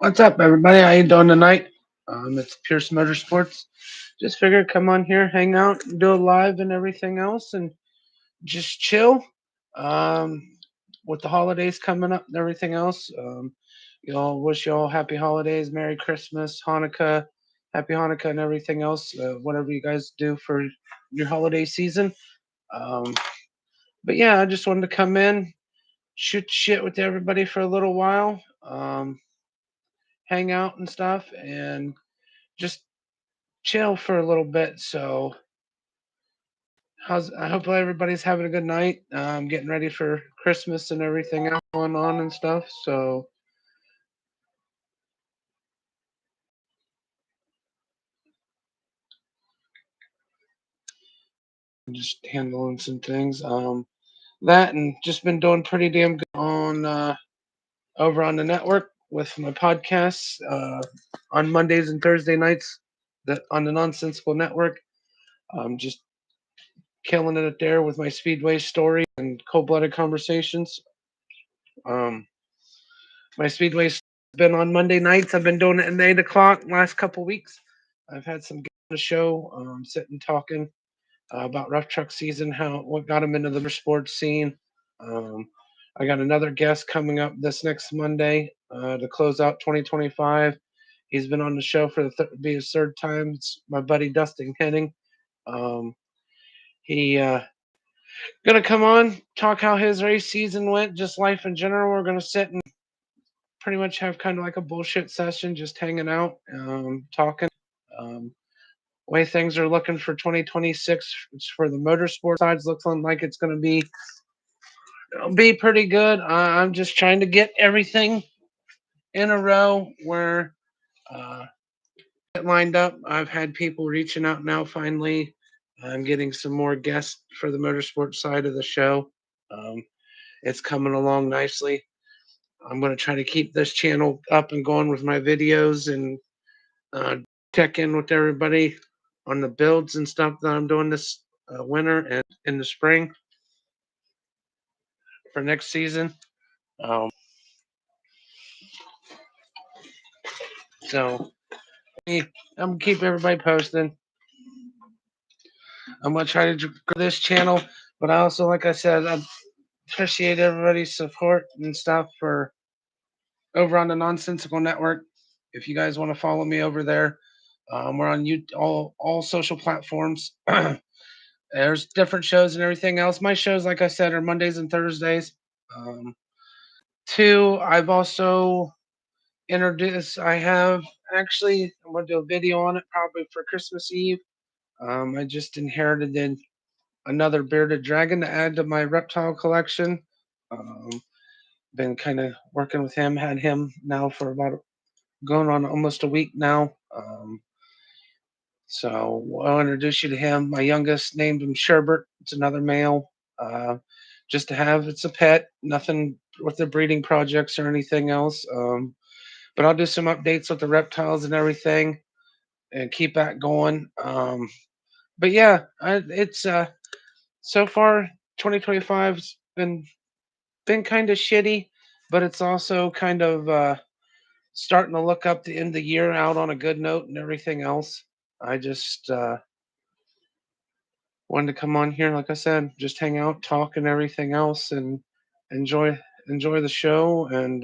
What's up, everybody? How you doing tonight? It's Pierce Motorsports. Just figured come on here, hang out, do a live and everything else, and just chill. Um, with the holidays coming up and everything else, wish you all happy holidays, Merry Christmas, Hanukkah, Happy Hanukkah, and everything else. Whatever you guys do for your holiday season. Um, but yeah, I just wanted to come in, shoot shit with everybody for a little while, hang out and stuff, and just chill for a little bit. So, I hope everybody's having a good night. Getting ready for Christmas and everything else going on and stuff. So, I'm just handling some things. That and just been doing pretty damn good on over on the network with my podcasts on Mondays and Thursday nights. That on the Nonsensical Network. Just killing it there with my Speedway story and cold blooded conversations. Um, My Speedway's been on Monday nights. I've been doing it at 8 o'clock last couple weeks. I've had some guests on the show, sitting talking about rough truck season, how what got them into the sports scene. Um, I got another guest coming up this next Monday to close out 2025. He's been on the show for be his third time. It's my buddy Dustin Henning. Um, he gonna come on talk how his race season went, just life in general. We're gonna sit and pretty much have kind of like a bullshit session, just hanging out, talking. Um, Way things are looking for 2026 for the motorsport sides, looking like it's going to be pretty good. I'm just trying to get everything in a row where uh, get lined up. I've had people reaching out now. Finally, I'm getting some more guests for the motorsport side of the show. Um, it's coming along nicely. I'm going to try to keep this channel up and going with my videos and uh, check in with everybody on the builds and stuff that I'm doing this winter and in the spring for next season. Um, so I'm gonna keep everybody posted. I'm gonna try to grow this channel, but I also, like I said, I appreciate everybody's support and stuff for over on the Nonsensical Network. If you guys want to follow me over there, we're on all social platforms. There's different shows and everything else. My shows, like I said, are Mondays and Thursdays. Um, Two, I've also introduced. I have actually. I'm gonna do a video on it probably for Christmas Eve. I just inherited another bearded dragon to add to my reptile collection. Um, Been kind of working with him. Had him now for about going on almost a week now. So I'll introduce you to him. My youngest named him Sherbert. It's another male. Uh, just to have. It's a pet. Nothing with the breeding projects or anything else. But I'll do some updates with the reptiles and everything and keep that going. But yeah, it's so far 2025's been kind of shitty, but it's also kind of starting to look up the end of the year out on a good note and everything else. I just wanted to come on here, like I said, just hang out, talk, and everything else, and enjoy enjoy the show and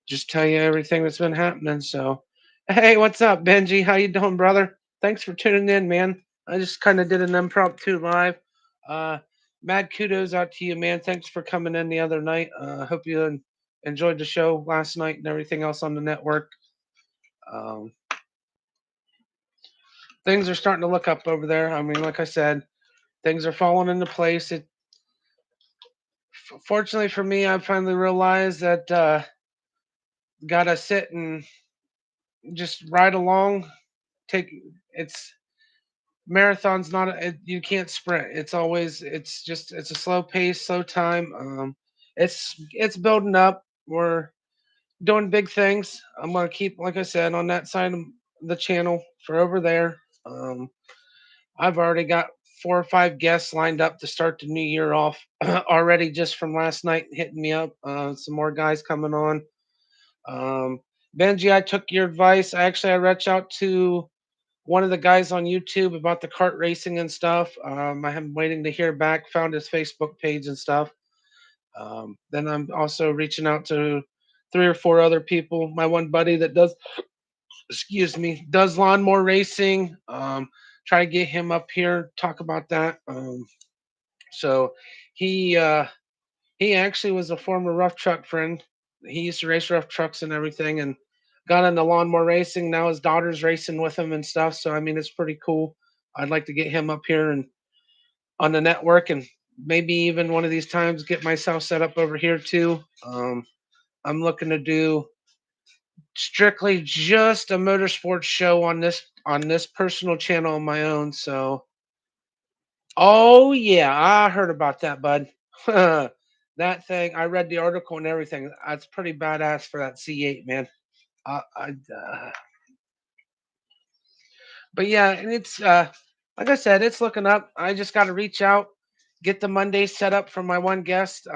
just tell you everything that's been happening. So, hey, what's up, Benji? How you doing, brother? Thanks for tuning in, man. I just kind of did an impromptu live. Uh, Mad kudos out to you, man. Thanks for coming in the other night. Hope you enjoyed the show last night and everything else on the network. Um, things are starting to look up over there. I mean, like I said, things are falling into place. Fortunately for me, I finally realized that gotta sit and just ride along. Take it's marathon's not you can't sprint. It's a slow pace, slow time. It's building up. We're doing big things. I'm gonna keep, like I said, on that side of the channel for over there. Um, I've already got 4 or 5 guests lined up to start the new year off already just from last night hitting me up. Some more guys coming on. Um, Benji, I took your advice. I reached out to one of the guys on YouTube about the kart racing and stuff. I am waiting to hear back. Found his Facebook page and stuff. Then I'm also reaching out to three or four other people. My one buddy that does, excuse me, does lawnmower racing. Try to get him up here, talk about that. So he uh, he actually was a former rough truck friend. He used to race rough trucks and everything, and got into lawnmower racing. Now his daughter's racing with him and stuff. So I mean, it's pretty cool. I'd like to get him up here and on the network, and maybe even one of these times get myself set up over here too. I'm looking to do strictly just a motorsports show on this personal channel on my own. So, oh yeah, I heard about that, bud. That thing, I read the article and everything. That's pretty badass for that C8, man. I But yeah, and it's like I said, it's looking up. I just got to reach out, get the Monday set up for my one guest.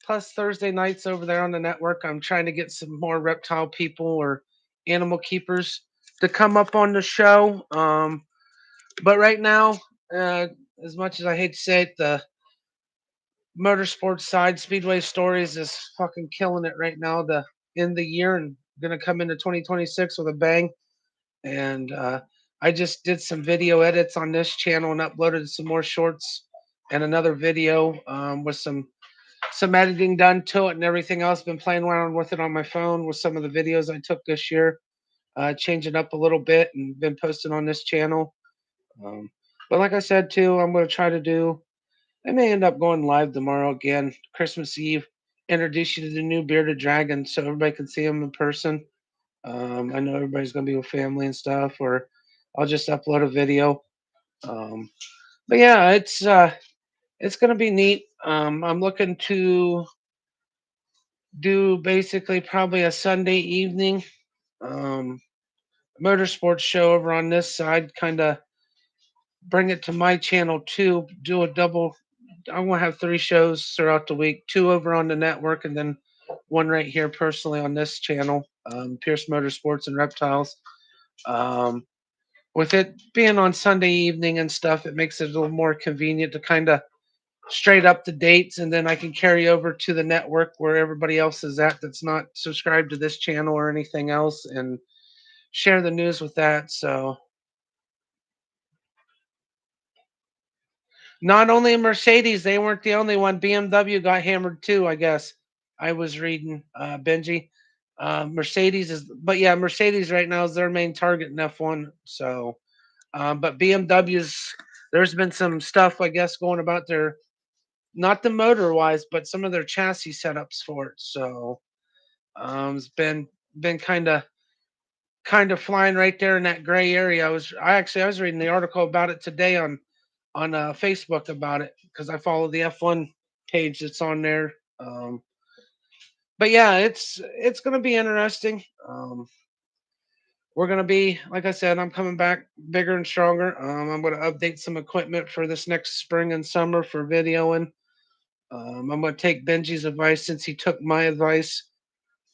Plus Thursday nights over there on the network, I'm trying to get some more reptile people or animal keepers to come up on the show. But right now, uh, as much as I hate to say it, the motorsports side, Speedway Stories, is fucking killing it right now. The end the year and gonna come into 2026 with a bang. And I just did some video edits on this channel and uploaded some more shorts and another video with some editing done to it and everything else. Been playing around with it on my phone with some of the videos I took this year, changing up a little bit and been posting on this channel. Um, but like I said too, I'm going to try to do. I may end up going live tomorrow again, Christmas Eve. Introduce you to the new bearded dragon so everybody can see him in person. I know everybody's gonna be with family and stuff, or I'll just upload a video. Um, but yeah, it's gonna be neat. I'm looking to do basically probably a Sunday evening um, motorsports show over on this side. Kind of bring it to my channel too. Do a double. I want to have three shows throughout the week, two over on the network, and then one right here personally on this channel, Pierce Motorsports and Reptiles. Um, with it being on Sunday evening and stuff, it makes it a little more convenient to kind of straight up the dates, and then I can carry over to the network where everybody else is at that's not subscribed to this channel or anything else, and share the news with that. So not only Mercedes, they weren't the only one. BMW got hammered too, I guess. I was reading Benji. Mercedes is, but yeah, Mercedes right now is their main target in F1. So, but BMW's, there's been some stuff I guess going about their, not the motor wise, but some of their chassis setups for it. So it's been kind of flying right there in that gray area. I was reading the article about it today on Facebook about it because I follow the F1 page that's on there. But yeah, it's gonna be interesting. We're gonna be, like I said, I'm coming back bigger and stronger. I'm gonna update some equipment for this next spring and summer for videoing. I'm gonna take Benji's advice since he took my advice.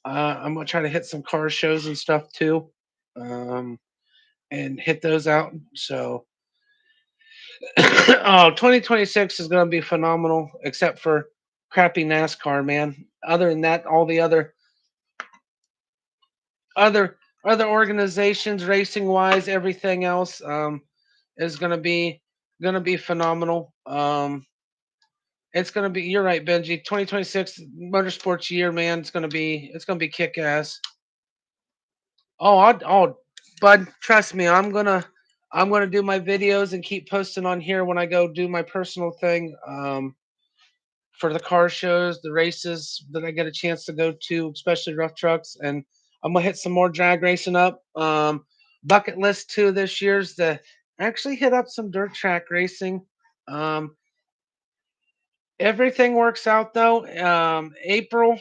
I'm gonna try to hit some car shows and stuff too, um, and hit those out. So, oh, 2026 is gonna be phenomenal, except for crappy NASCAR, man. Other than that, all the other other organizations, racing wise, everything else, is gonna be phenomenal. It's gonna be. You're right, Benji. 2026 motorsports year, man. It's gonna be kick ass. Bud, trust me, I'm gonna do my videos and keep posting on here when I go do my personal thing. For the car shows, the races that I get a chance to go to, especially rough trucks, and I'm gonna hit some more drag racing up. Bucket list too this year's to actually hit up some dirt track racing. Um, Everything works out though. April,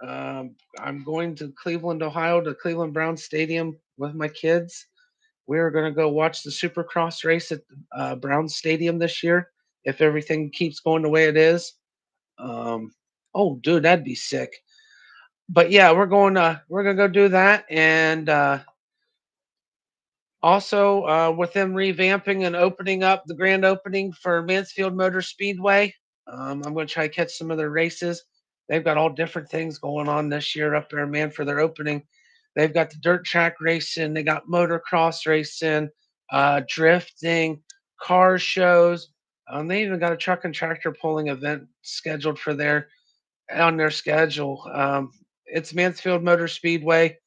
I'm going to Cleveland, Ohio, to Cleveland Brown Stadium with my kids. We're going to go watch the Supercross race at Brown Stadium this year if everything keeps going the way it is. Um, oh, dude, that'd be sick. But yeah, we're gonna go do that, and also with them revamping and opening up the grand opening for Mansfield Motor Speedway. I'm gonna try to catch some of their races. They've got all different things going on this year up there, man, for their opening. They've got the dirt track racing, they got motocross racing, drifting, car shows. They even got a truck and tractor pulling event scheduled for their on their schedule. It's Mansfield Motor Speedway.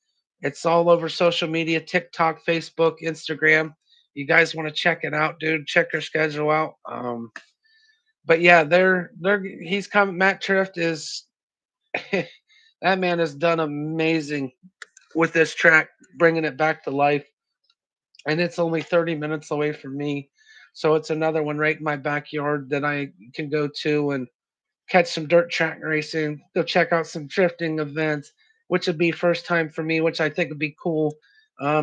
It's all over social media, TikTok, Facebook, Instagram. You guys want to check it out, dude? Check their schedule out. But yeah, they're he's coming. Matt Trift is that man has done amazing with this track, bringing it back to life. And it's only 30 minutes away from me, so it's another one right in my backyard that I can go to and catch some dirt track racing, go check out some drifting events, which would be first time for me, which I think would be cool.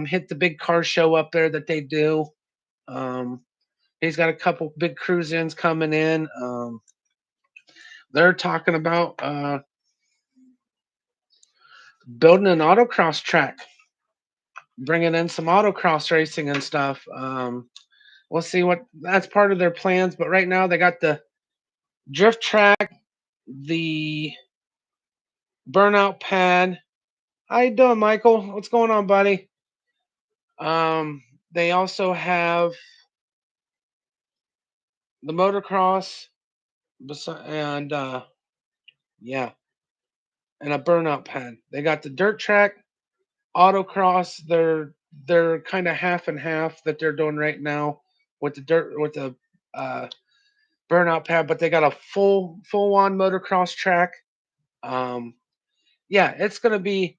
Hit the big car show up there that they do. Um, he's got a couple big cruise ins coming in. They're talking about building an autocross track, bringing in some autocross racing and stuff. We'll see what that's part of their plans. But right now they got the drift track, the burnout pad. How you doing, Michael? What's going on, buddy? Um, they also have the motocross and yeah, and a burnout pad. They got the dirt track, autocross. They're kind of half and half that they're doing right now with the dirt with the uh, burnout pad, but they got a full on motocross track. Um, yeah, it's gonna be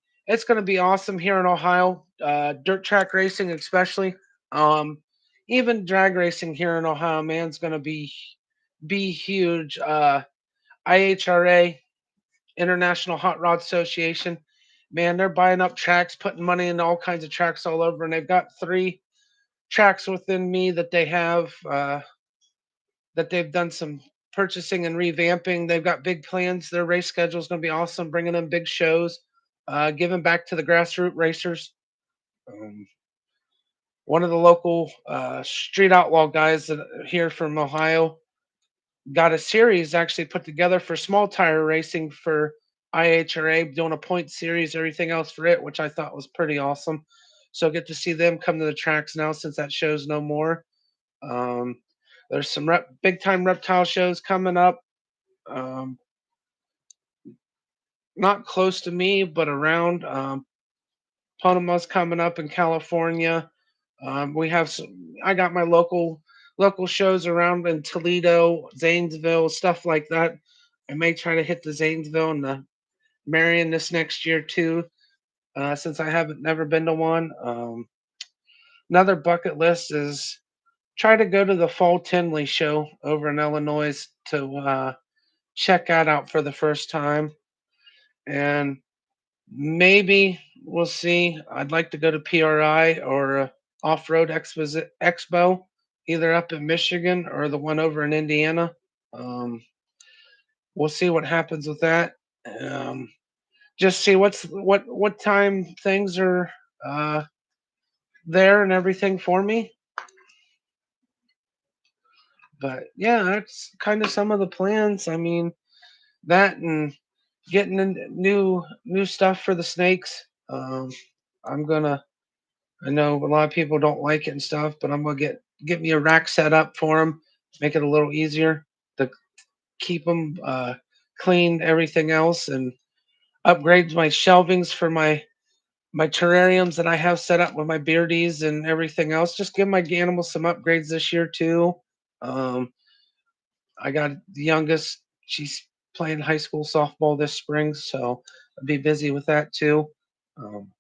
awesome here in Ohio. Dirt track racing, especially. Um, even drag racing here in Ohio, man, is gonna be huge. IHRA, International Hot Rod Association, man, they're buying up tracks, putting money into all kinds of tracks all over, and they've got three tracks within me that they have that they've done some purchasing and revamping. They've got big plans. Their race schedule is going to be awesome, bringing in big shows, giving back to the grassroots racers. Um, one of the local street outlaw guys that here from Ohio got a series actually put together for small tire racing for IHRA, doing a point series, everything else for it, which I thought was pretty awesome. So get to see them come to the tracks now since that show's no more. Um, there's some big time reptile shows coming up. Um, not close to me, but around. Panama's coming up in California. We have some. I got my local shows around in Toledo, Zanesville, stuff like that. I may try to hit the Zanesville and the Marion this next year too, since I haven't never been to one. Another bucket list is try to go to the Fall Tinley show over in Illinois to check that out for the first time, and maybe we'll see. I'd like to go to PRI or Off Road Expo, either up in Michigan or the one over in Indiana. Um, we'll see what happens with that. Um, just see what time things are uh, there and everything for me. But yeah, that's kind of some of the plans. I mean, that and getting new stuff for the snakes. I'm gonna. I know a lot of people don't like it and stuff, but I'm gonna get me a rack set up for them, make it a little easier to keep them clean, everything else, and upgrade my shelvings for my terrariums that I have set up with my beardies and everything else. Just give my animals some upgrades this year too. Um, I got the youngest; she's playing high school softball this spring, so I'll be busy with that too.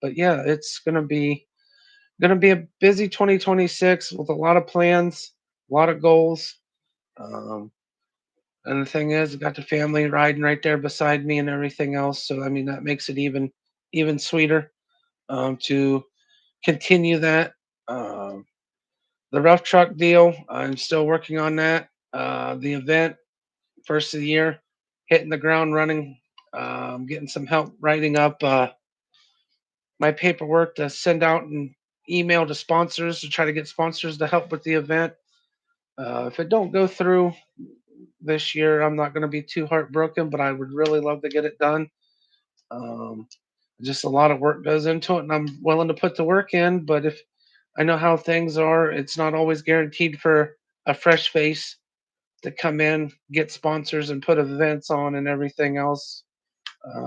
But yeah, it's gonna be a busy 2026 with a lot of plans, a lot of goals. Um, and the thing is, I got the family riding right there beside me and everything else. So I mean, that makes it even sweeter to continue that. Um, the rough truck deal, I'm still working on that. The event, first of the year, hitting the ground running. getting some help writing up my paperwork to send out and email to sponsors to try to get sponsors to help with the event. If it don't go through this year, I'm not going to be too heartbroken, but I would really love to get it done. Um, just a lot of work goes into it, and I'm willing to put the work in. But if I know how things are, it's not always guaranteed for a fresh face to come in, get sponsors, and put events on and everything else.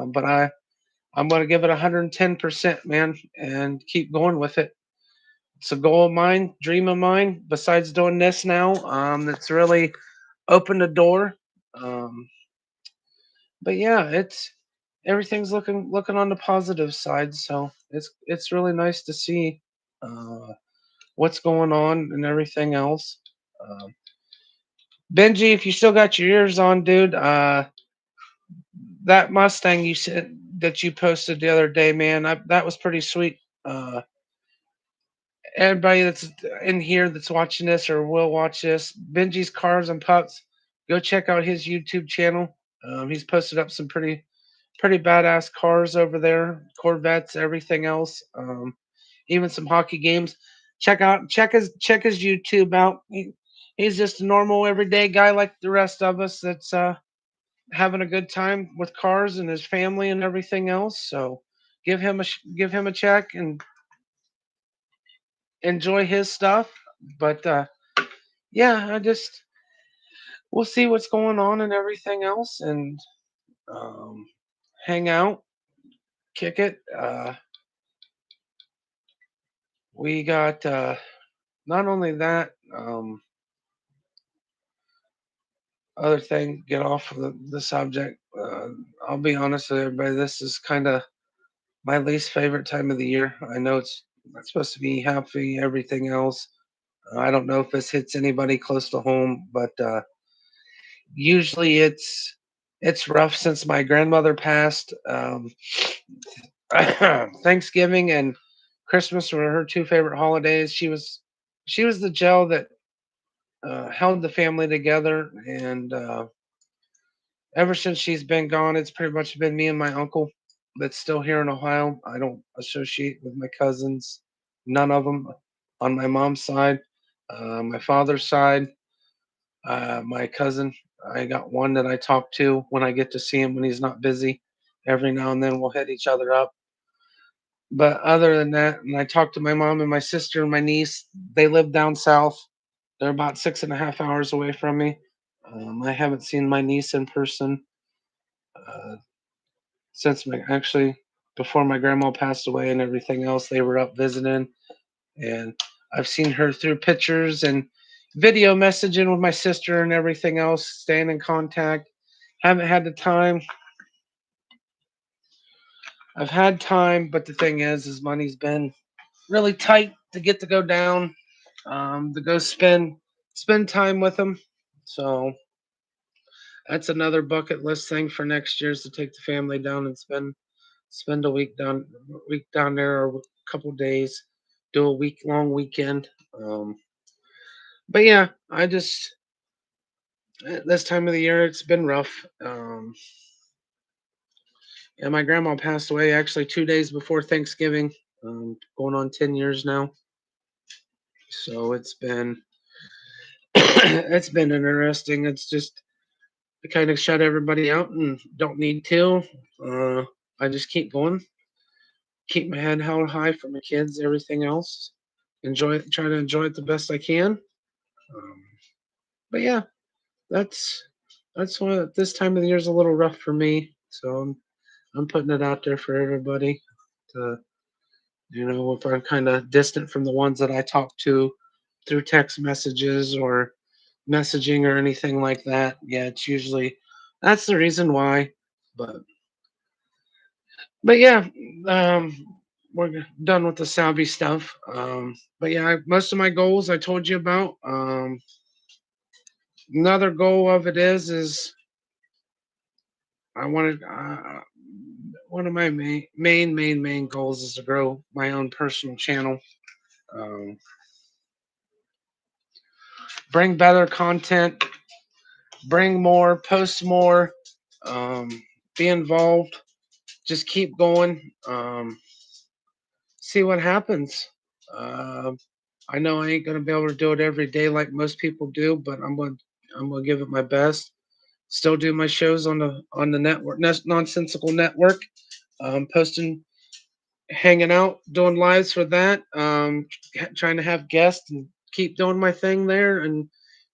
But I'm going to give it 110%, man, and keep going with it. It's a goal of mine, dream of mine. Besides doing this now, that's really opened the door. Um, but yeah, it's everything's looking on the positive side. So it's really nice to see uh, what's going on and everything else. Um, Benji, if you still got your ears on, dude, that Mustang you said that you posted the other day, man, that was pretty sweet. Everybody that's in here that's watching this or will watch this, Benji's Cars and Pups, go check out his YouTube channel. He's posted up some pretty badass cars over there, Corvettes, everything else, even some hockey games. Check his YouTube out. He's just a normal everyday guy like the rest of us that's having a good time with cars and his family and everything else. So give him a check and enjoy his stuff. But yeah, I just we'll see what's going on and everything else, and um, hang out, kick it. We got not only that, other thing. Get off of the subject. I'll be honest with everybody. This is kind of my least favorite time of the year. I know it's supposed to be happy, everything else. I don't know if this hits anybody close to home, but usually it's rough since my grandmother passed. Thanksgiving and Christmas were her two favorite holidays. She was the gel that held the family together, and ever since she's been gone, it's pretty much been me and my uncle that's still here in Ohio. I don't associate with my cousins, none of them on my mom's side. My father's side, my cousin, I got one that I talk to when I get to see him when he's not busy. Every now and then we'll hit each other up. But other than that, and I talk to my mom and my sister and my niece. They live down south. They're about 6.5 hours away from me. I haven't seen my niece in person uh, since my actually before my grandma passed away and everything else. They were up visiting, and I've seen her through pictures and video messaging with my sister and everything else. Staying in contact. Haven't had the time. I've had time, but the thing is money's been really tight to get to go down, to go spend time with them. So that's another bucket list thing for next year is to take the family down and spend a week down there or a couple days, do a week long weekend. But yeah, I just this time of the year it's been rough. And my grandma passed away actually 2 days before Thanksgiving, going on 10 years now. So it's been it's been interesting. It's just I kind of shut everybody out and don't need to. Uh, I just keep going, keep my head held high for my kids, everything else. Enjoy it, try to enjoy it the best I can. Um, but yeah, that's that's why this time of the year is a little rough for me. So I'm putting it out there for everybody to if I'm kind of distant from the ones that I talk to through text messages or messaging or anything like that. Yeah, it's usually that's the reason why. But but yeah, um, we're done with the Saudi stuff. But yeah, most of my goals I told you about. Another goal of it is I wanted one of my main goals is to grow my own personal channel. Um, bring better content, bring more, post more, um, be involved. just keep going. See what happens. Um, I know I ain't gonna be able to do it every day like most people do, but I'm gonna give it my best. Still do my shows on the network, Nonsensical Network. Posting, hanging out, doing lives for that. Trying to have guests and keep doing my thing there and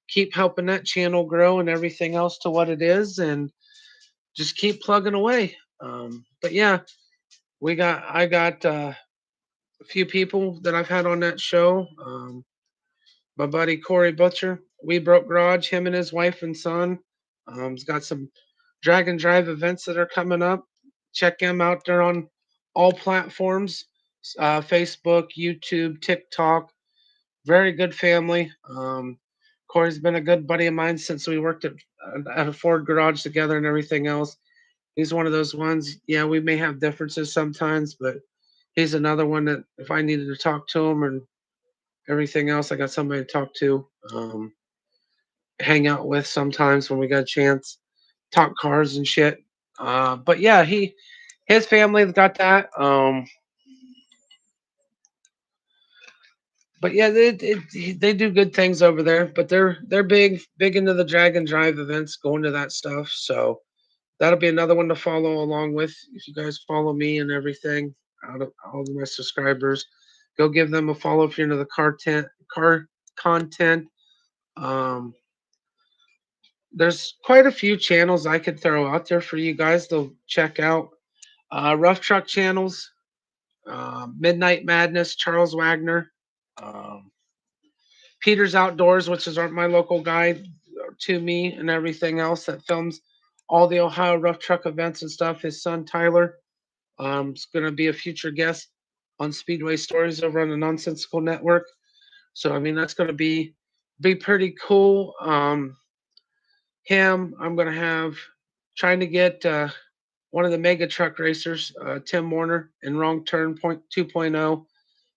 keep helping that channel grow and everything else to what it is, and just keep plugging away. But yeah, I got a few people that I've had on that show. My buddy Corey Butcher, We Broke Garage, him and his wife and son. He's got some drag and drive events that are coming up. Check him out. They're on all platforms: Facebook, YouTube, TikTok. Very good family. Corey's been a good buddy of mine since we worked at a Ford garage together and everything else. He's one of those ones. Yeah, we may have differences sometimes, but he's another one that if I needed to talk to him and everything else, I got somebody to talk to, hang out with sometimes when we got a chance, talk cars and shit. But yeah, his family's got that. But yeah, they do good things over there. But they're big into the drag and drive events, going to that stuff. So that'll be another one to follow along with. If you guys follow me and everything, out of all of my subscribers, go give them a follow if you're into the car content. Um, there's quite a few channels I could throw out there for you guys to check out. Rough Truck channels, Midnight Madness, Charles Wagner, um, Peter's Outdoors, which is my local guide to me and everything else that films all the Ohio Rough Truck events and stuff. His son Tyler is going to be a future guest on Speedway Stories over on the Nonsensical Network. So I mean that's going to be pretty cool. Him, I'm going to have trying to get one of the mega truck racers, Tim Warner, in Wrong Turn Point 2.0.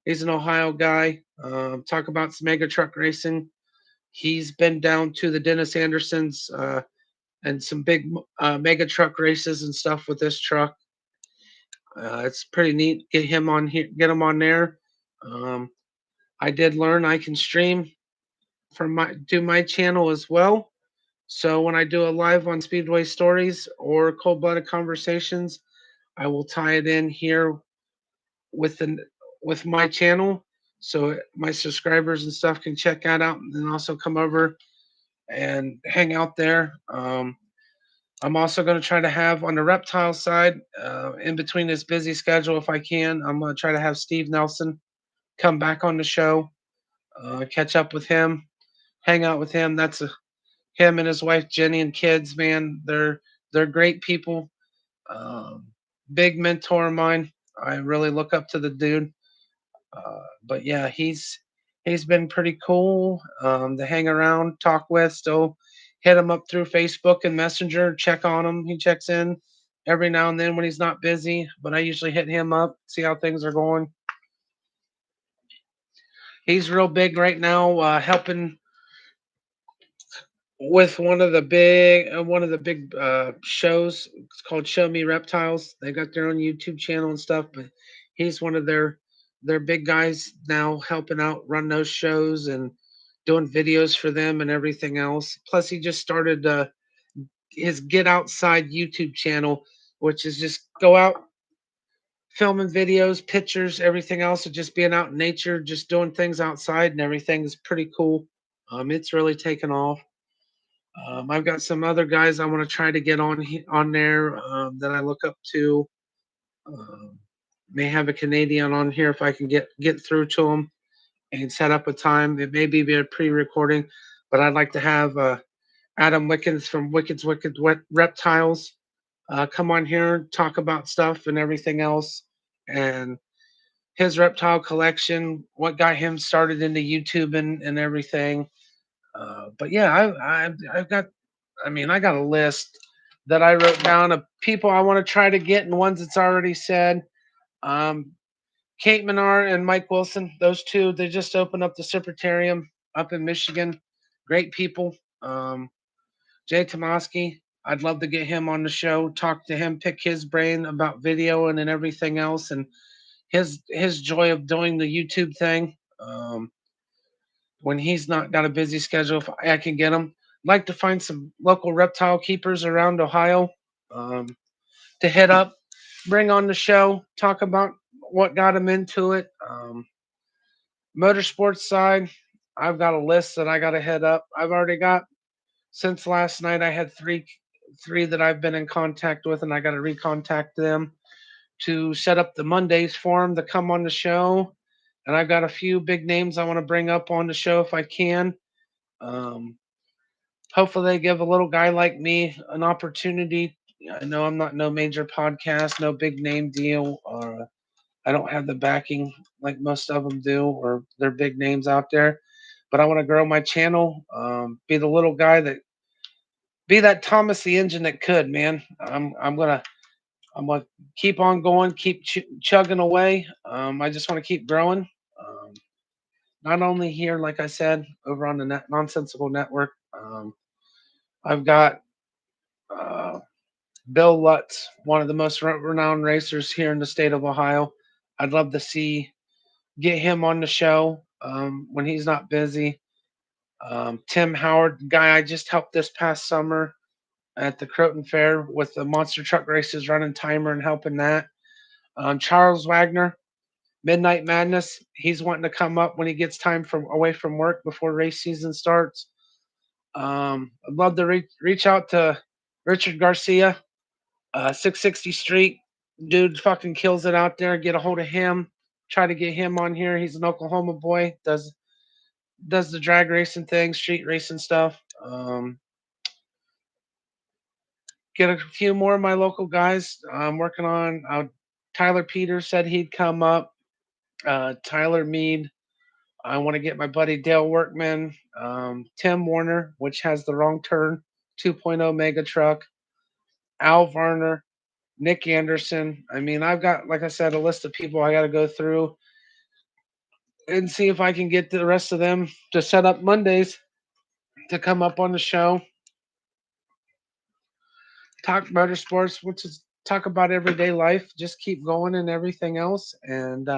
He's an Ohio guy. Talk about some mega truck racing. He's been down to the Dennis Andersons and some big mega truck races and stuff with this truck. It's pretty neat. Get him on here. Get him on there. Um, I did learn I can stream from my channel as well. So when I do a live on Speedway Stories or Cold Blooded Conversations, I will tie it in here with the with my channel, so my subscribers and stuff can check that out, and then also come over and hang out there. I'm also going to try to have on the reptile side, in between this busy schedule, if I can, I'm going to try to have Steve Nelson come back on the show, catch up with him, hang out with him. Him and his wife Jenny and kids. Man, they're great people. Um, Big mentor of mine. I really look up to the dude. But yeah, he's been pretty cool to hang around, talk with. Still hit him up through Facebook and Messenger, check on him. He checks in every now and then when he's not busy, but I usually hit him up, see how things are going. He's real big right now, helping with one of the big shows. It's called Show Me Reptiles. They got their own YouTube channel and stuff, but he's one of their big guys now, helping out run those shows and doing videos for them and everything else. Plus he just started his Get Outside YouTube channel, which is just go out filming videos, pictures, everything else of just being out in nature, just doing things outside and everything is pretty cool. It's really taken off. I've got some other guys I want to try to get on there that I look up to. Um, may have a Canadian on here if I can get through to them and set up a time. It may be a pre-recording, but I'd like to have Adam Wickens from Wicked's Wicked Reptiles come on here, talk about stuff and everything else, and his reptile collection, what got him started into YouTube and everything. But yeah, I've got, I mean, I got a list that I wrote down of people I want to try to get and ones that's already said. Um, Kate Menard and Mike Wilson, those two, they just opened up the Serpentarium up in Michigan. Great people. Jay Tomaski, I'd love to get him on the show, talk to him, pick his brain about video and everything else, and his joy of doing the YouTube thing. When he's not got a busy schedule, if I can get him, I'd like to find some local reptile keepers around Ohio um, to hit up, bring on the show, talk about what got him into it. Motorsports side, I've got a list that I got to head up. I've already got since last night. I had three that I've been in contact with, and I got to recontact them to set up the Mondays for them to come on the show. And I've got a few big names I want to bring up on the show if I can. Um, Hopefully, they give a little guy like me an opportunity. I know I'm not no major podcast, no big name deal. I don't have the backing like most of them do, or they're big names out there. But I want to grow my channel, be the little guy that be that Thomas the Engine that could, man. I'm gonna keep on going, keep chugging away. I just want to keep growing. Um, Not only here, like I said, over on the Nonsensical Network. I've got uh, Bill Lutz, one of the most renowned racers here in the state of Ohio. I'd love to see get him on the show when he's not busy. Tim Howard, guy I just helped this past summer at the Croton Fair with the monster truck races, running timer and helping that. Charles Wagner, Midnight Madness. He's wanting to come up when he gets time from away from work before race season starts. I'd love to reach out to Richard Garcia, 660 Street. Dude fucking kills it out there. Get a hold of him. Try to get him on here. He's an Oklahoma boy. Does the drag racing thing, street racing stuff. Get a few more of my local guys. I'm working on. Tyler Peters said he'd come up. Tyler Mead. I want to get my buddy Dale Workman, Tim Warner, which has the wrong turn 2.0 mega truck, Al Varner, Nick Anderson. I mean, I've got, like I said, a list of people I got to go through and see if I can get the rest of them to set up Mondays to come up on the show, talk motorsports, which is talk about everyday life, just keep going and everything else, and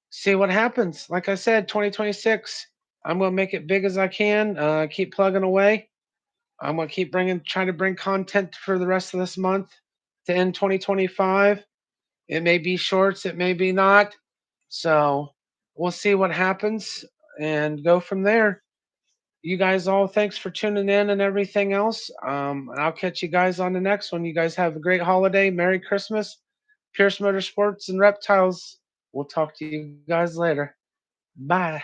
see what happens. Like I said, 2026, I'm gonna make it big as I can. Keep plugging away. I'm gonna keep trying to bring content for the rest of this month to end 2025. It may be shorts, it may be not. So we'll see what happens and go from there. You guys all, thanks for tuning in and everything else. And I'll catch you guys on the next one. You guys have a great holiday. Merry Christmas. Pierce Motorsports and Reptiles. We'll talk to you guys later. Bye.